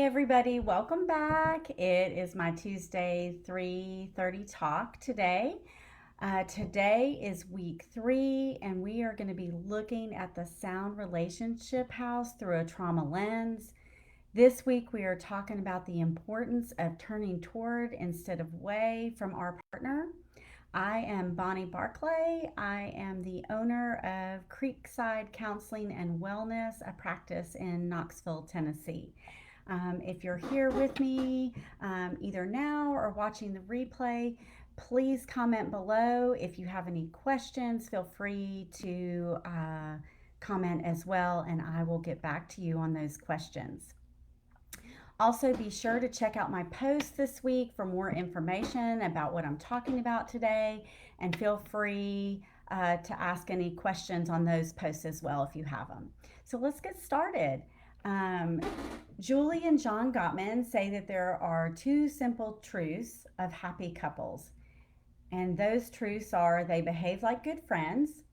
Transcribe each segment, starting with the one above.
everybody, welcome back. It is my Tuesday 3:30 talk today. Today is week 3, and we are going to be looking at the sound relationship house through a trauma lens. This week, we are talking about the importance of turning toward instead of away from our partner. I am Bonnie Barclay. I am the owner of Creekside Counseling and Wellness, a practice in Knoxville, Tennessee. If you're here with me, either now or watching the replay, please comment below. If you have any questions, feel free to comment as well, and I will get back to you on those questions. Also, be sure to check out my post this week for more information about what I'm talking about today, and feel free to ask any questions on those posts as well if you have them. So let's get started. Julie and John Gottman say that there are 2 simple truths of happy couples. And those truths are they behave like good friends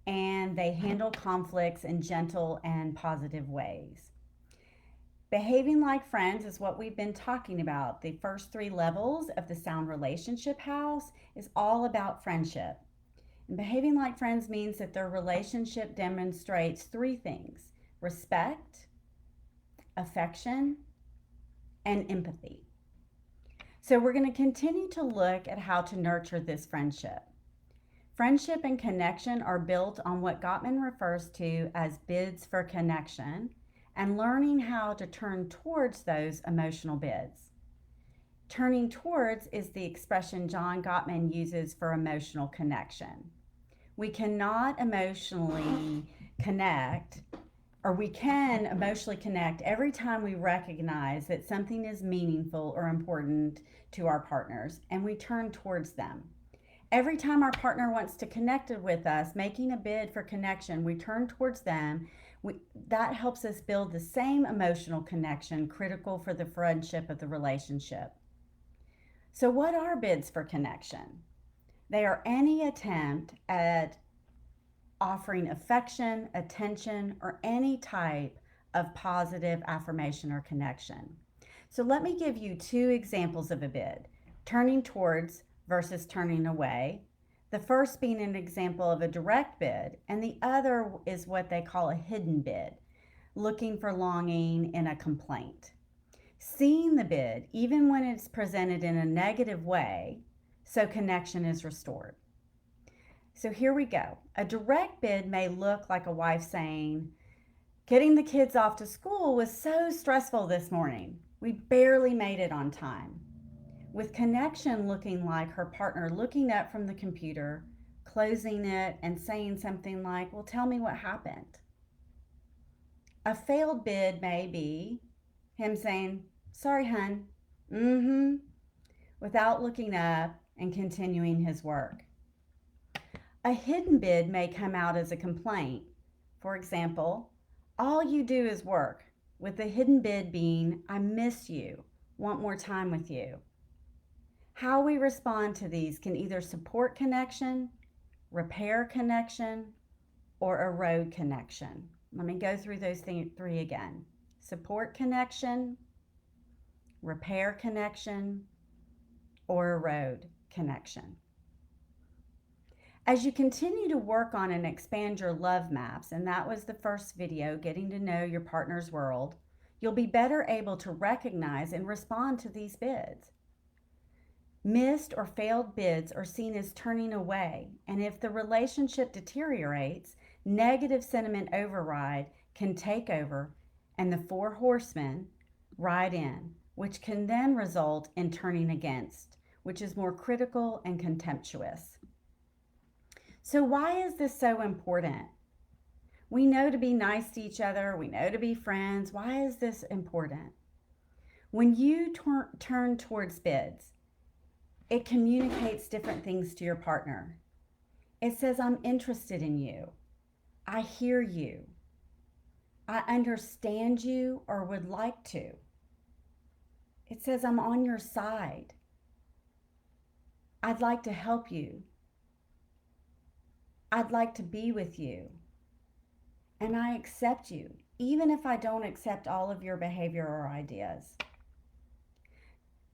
and they handle conflicts in gentle and positive ways. Behaving like friends is what we've been talking about. The first 3 levels of the sound relationship house is all about friendship. And behaving like friends means that their relationship demonstrates 3 things: respect, affection, and empathy. So we're going to continue to look at how to nurture this friendship. Friendship and connection are built on what Gottman refers to as bids for connection, and learning how to turn towards those emotional bids. Turning towards is the expression John Gottman uses for emotional connection. We cannot emotionally connect, or we can emotionally connect every time we recognize that something is meaningful or important to our partners and we turn towards them. Every time our partner wants to connect with us, making a bid for connection, we turn towards them. That helps us build the same emotional connection critical for the friendship of the relationship. So what are bids for connection? They are any attempt at offering affection, attention, or any type of positive affirmation or connection. So let me give you 2 examples of a bid: turning towards versus turning away. The first being an example of a direct bid, and the other is what they call a hidden bid, looking for longing in a complaint. Seeing the bid, even when it's presented in a negative way, so connection is restored. So here we go. A direct bid may look like a wife saying, "Getting the kids off to school was so stressful this morning. We barely made it on time." With connection looking like her partner looking up from the computer, closing it, and saying something like, "Well, tell me what happened." A failed bid may be him saying, "Sorry, hun," without looking up and continuing his work. A hidden bid may come out as a complaint. For example, "All you do is work," with the hidden bid being, "I miss you, want more time with you." How we respond to these can either support connection, repair connection, or erode connection. Let me go through those 3 again. Support connection, repair connection, or erode connection. As you continue to work on and expand your love maps, and that was the first video, getting to know your partner's world, you'll be better able to recognize and respond to these bids. Missed or failed bids are seen as turning away, and if the relationship deteriorates, negative sentiment override can take over, and the 4 horsemen ride in, which can then result in turning against, which is more critical and contemptuous. So why is this so important? We know to be nice to each other. We know to be friends. Why is this important? When you turn towards bids, it communicates different things to your partner. It says, "I'm interested in you. I hear you. I understand you or would like to." It says, "I'm on your side. I'd like to help you. I'd like to be with you. And I accept you. even if I don't accept all of your behavior or ideas.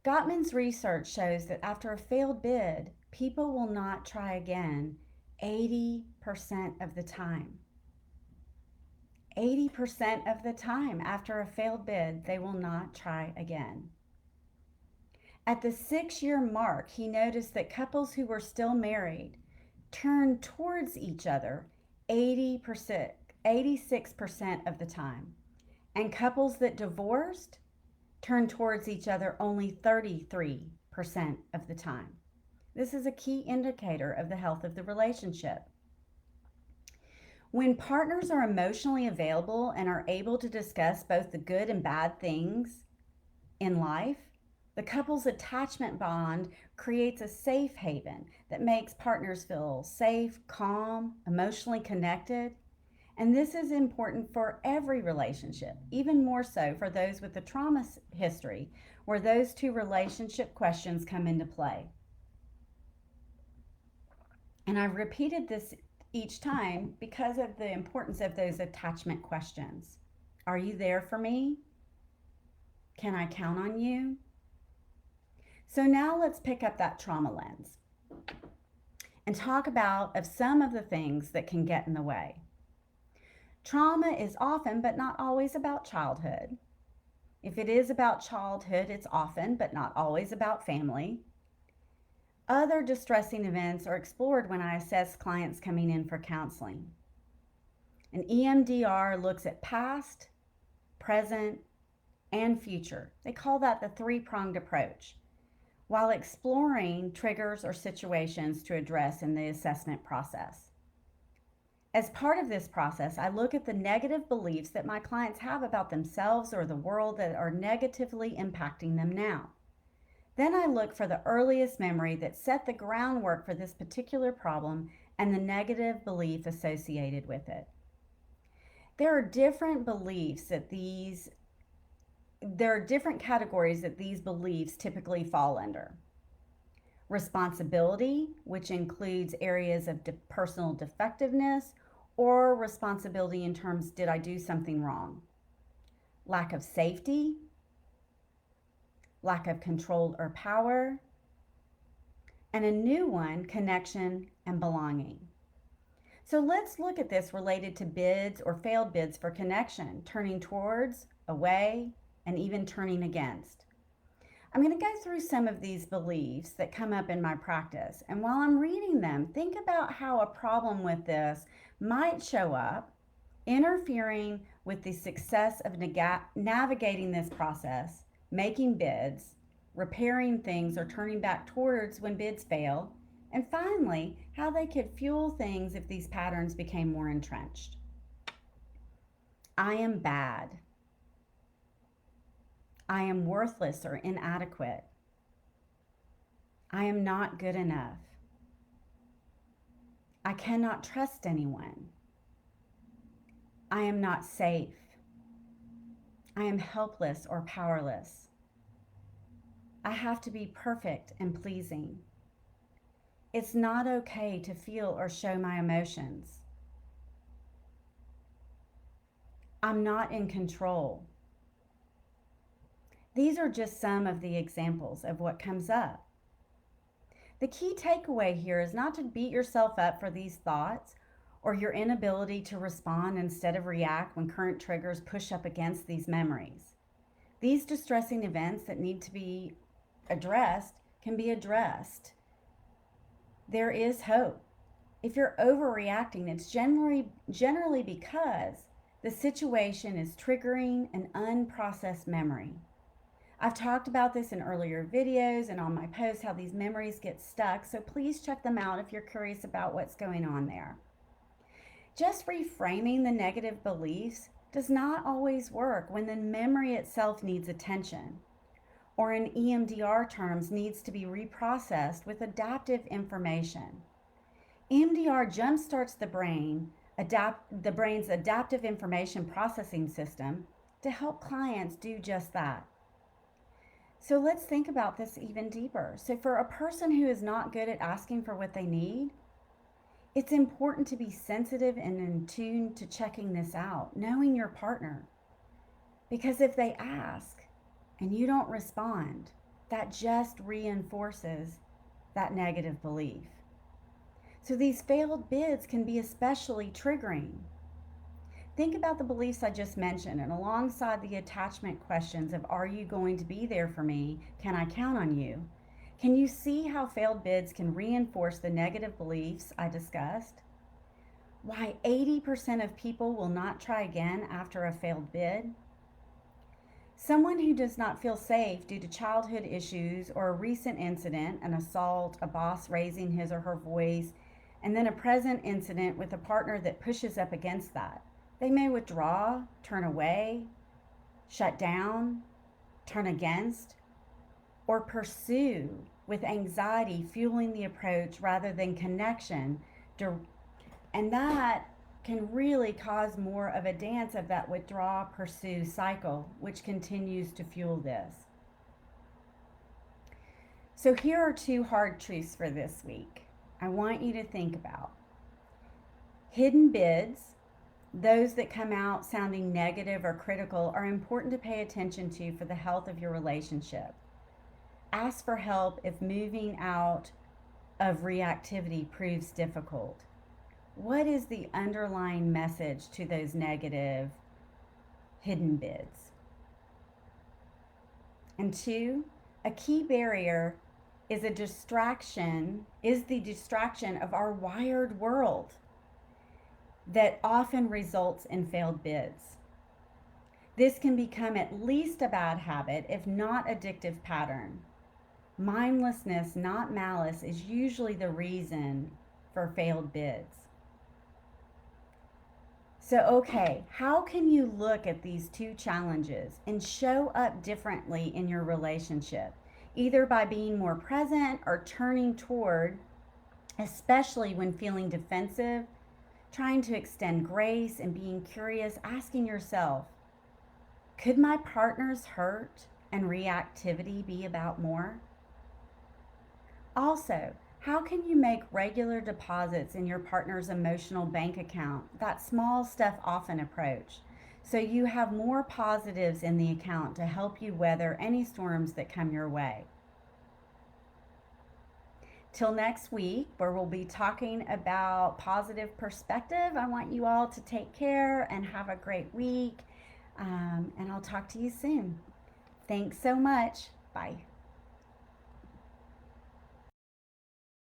Gottman's research shows that after a failed bid, people will not try again 80% of the time. 80% of the time after a failed bid, they will not try again. At the 6-year mark, he noticed that couples who were still married turned towards each other 80%, 86% of the time. And couples that divorced turned towards each other only 33% of the time. This is a key indicator of the health of the relationship. When partners are emotionally available and are able to discuss both the good and bad things in life, the couple's attachment bond creates a safe haven that makes partners feel safe, calm, emotionally connected. And this is important for every relationship, even more so for those with a trauma history, where those two relationship questions come into play. And I've repeated this each time because of the importance of those attachment questions. Are you there for me? Can I count on you? So now let's pick up that trauma lens and talk about some of the things that can get in the way. Trauma is often, but not always, about childhood. If it is about childhood, it's often, but not always, about family. Other distressing events are explored when I assess clients coming in for counseling. An EMDR looks at past, present, and future. They call that the three-pronged approach, while exploring triggers or situations to address in the assessment process. As part of this process, I look at the negative beliefs that my clients have about themselves or the world that are negatively impacting them now. Then I look for the earliest memory that set the groundwork for this particular problem and the negative belief associated with it. There are different categories that these beliefs typically fall under. Responsibility, which includes areas of personal defectiveness or responsibility in terms, did I do something wrong? Lack of safety, lack of control or power, and a new one, connection and belonging. So let's look at this related to bids or failed bids for connection, turning towards, away, and even turning against. I'm going to go through some of these beliefs that come up in my practice. And while I'm reading them, think about how a problem with this might show up, interfering with the success of navigating this process, making bids, repairing things, or turning back towards when bids fail, and finally, how they could fuel things if these patterns became more entrenched. I am bad. I am worthless or inadequate. I am not good enough. I cannot trust anyone. I am not safe. I am helpless or powerless. I have to be perfect and pleasing. It's not okay to feel or show my emotions. I'm not in control. These are just some of the examples of what comes up. The key takeaway here is not to beat yourself up for these thoughts or your inability to respond instead of react when current triggers push up against these memories. These distressing events that need to be addressed can be addressed. There is hope. If you're overreacting, it's generally because the situation is triggering an unprocessed memory. I've talked about this in earlier videos and on my posts, how these memories get stuck, so please check them out if you're curious about what's going on there. Just reframing the negative beliefs does not always work when the memory itself needs attention, or in EMDR terms, needs to be reprocessed with adaptive information. EMDR jumpstarts the brain's adaptive information processing system to help clients do just that. So let's think about this even deeper. So for a person who is not good at asking for what they need, It's important to be sensitive and in tune to checking this out, knowing your partner. Because if they ask and you don't respond, that just reinforces that negative belief. So these failed bids can be especially triggering. Think about the beliefs I just mentioned, and alongside the attachment questions of, are you going to be there for me? Can I count on you? Can you see how failed bids can reinforce the negative beliefs I discussed? Why 80% of people will not try again after a failed bid? Someone who does not feel safe due to childhood issues or a recent incident, an assault, a boss raising his or her voice, and then a present incident with a partner that pushes up against that. They may withdraw, turn away, shut down, turn against, or pursue with anxiety fueling the approach rather than connection. And that can really cause more of a dance of that withdraw, pursue cycle, which continues to fuel this. So here are two hard truths for this week I want you to think about. Hidden bids, those that come out sounding negative or critical, are important to pay attention to for the health of your relationship. Ask for help if moving out of reactivity proves difficult. What is the underlying message to those negative hidden bids? And two, a key barrier is the distraction of our wired world that often results in failed bids. This can become at least a bad habit, if not addictive pattern. Mindlessness, not malice, is usually the reason for failed bids. So, okay, how can you look at these two challenges and show up differently in your relationship? Either by being more present or turning toward, especially when feeling defensive, trying to extend grace and being curious, asking yourself, could my partner's hurt and reactivity be about more? Also, how can you make regular deposits in your partner's emotional bank account, that small stuff often approach, so you have more positives in the account to help you weather any storms that come your way? Till next week, where we'll be talking about positive perspective, I want you all to take care and have a great week. And I'll talk to you soon. Thanks so much. Bye.